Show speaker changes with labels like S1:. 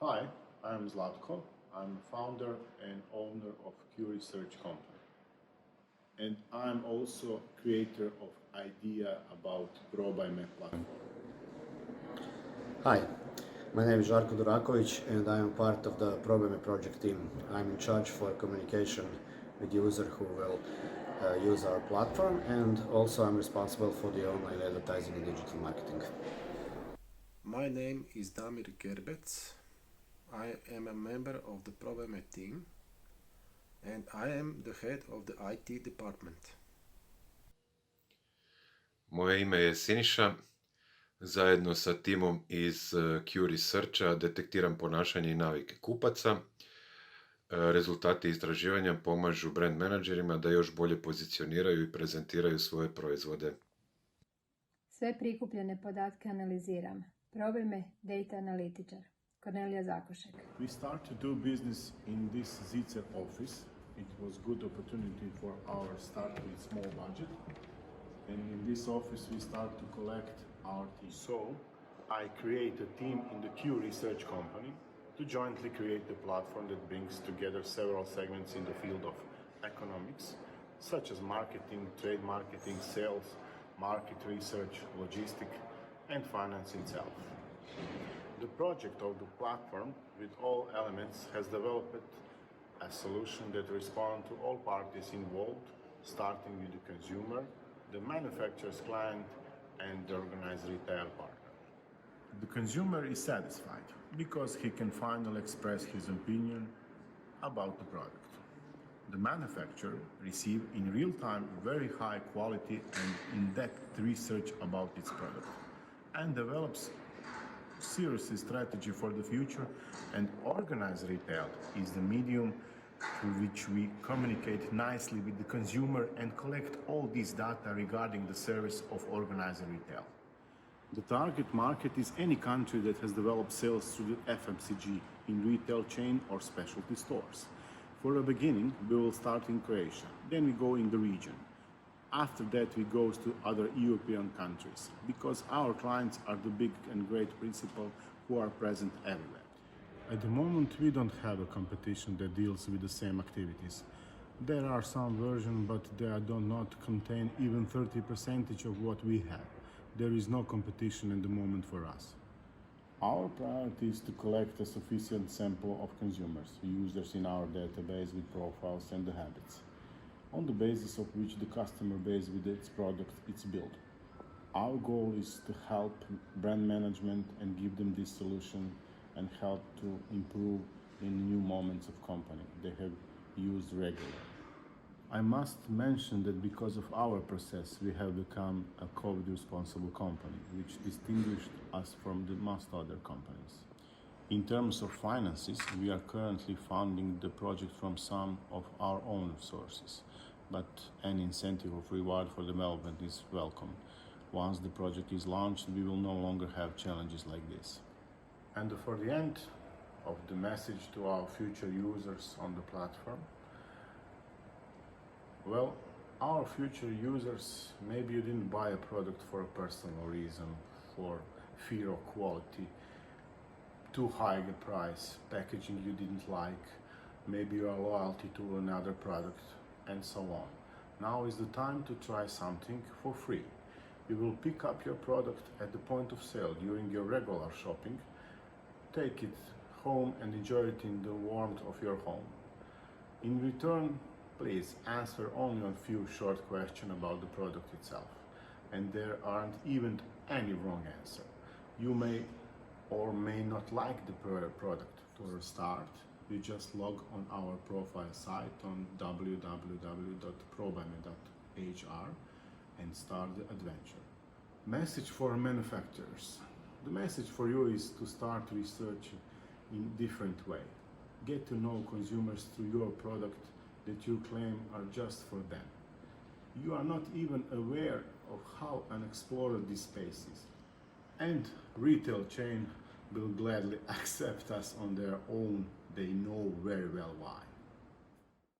S1: Hi, I'm Zlatko. I'm founder and owner of Q Research Company. And I'm also creator of idea about ProbajMe platform.
S2: Hi, my name is Žarko Duraković and I am part of the ProbajMe project team. I'm in charge for communication with users who will use our platform, and also I'm responsible for the online advertising and digital marketing.
S3: My name is Damir Gerbec. I am a member of the ProbajMe team and I am the head of the IT department.
S4: Moje ime je Siniša. Zajedno sa timom iz Q Researcha detektiram ponašanje i navike kupaca. Rezultati istraživanja pomažu brand menadžerima da još bolje pozicioniraju i prezentiraju svoje proizvode.
S5: Sve prikupljene podatke analiziram. ProbajMe data analitičar. Kornelija Zakošek.
S1: We start to do business in this ZICER office. It was good opportunity for our start with small budget. And in this office we start to collect our team. So I create a team in the Q Research Company to jointly create a platform that brings together several segments in the field of economics, such as marketing, trade marketing, sales, market research, logistics, and finance itself. The project of the platform with all elements has developed a solution that responds to all parties involved, starting with the consumer, the manufacturer's client, and the organized retail partner. The consumer is satisfied because he can finally express his opinion about the product. The manufacturer receives in real time very high quality and in-depth research about its product and develops seriously strategy for the future, and organized retail is the medium through which we communicate nicely with the consumer and collect all this data regarding the service of organized retail. The target market is any country that has developed sales through the FMCG in retail chain or specialty stores. For the beginning, we will start in Croatia, then we go in the region. After that, we go to other European countries, because our clients are the big and great principal who are present everywhere. At the moment, we don't have a competition that deals with the same activities. There are some versions, but they do not contain even 30% of what we have. There is no competition at the moment for us. Our priority is to collect a sufficient sample of consumers, users in our database with profiles and the habits, on the basis of which the customer base with its product is built. Our goal is to help brand management and give them this solution and help to improve in new moments of company they have used regularly. I must mention that because of our process, we have become a COVID responsible company, which distinguished us from the most other companies. In terms of finances, we are currently funding the project from some of our own sources, but an incentive of reward for development is welcome. Once the project is launched, we will no longer have challenges like this. And for the end of the message to our future users on the platform, well, our future users, maybe you didn't buy a product for a personal reason, for fear of quality, too high a price, packaging you didn't like, maybe your loyalty to another product, and so on. Now is the time to try something for free. You will pick up your product at the point of sale during your regular shopping, take it home and enjoy it in the warmth of your home. In return, please answer only a few short questions about the product itself, and there aren't even any wrong answer. You may or may not like the product. For a start, you just log on our profile site on www.probajme.hr and start the adventure. Message for manufacturers. The message for you is to start researching in different way. Get to know consumers through your product that you claim are just for them. You are not even aware of how unexplored this space is. And retail chain will gladly accept us on their own. They know very well why.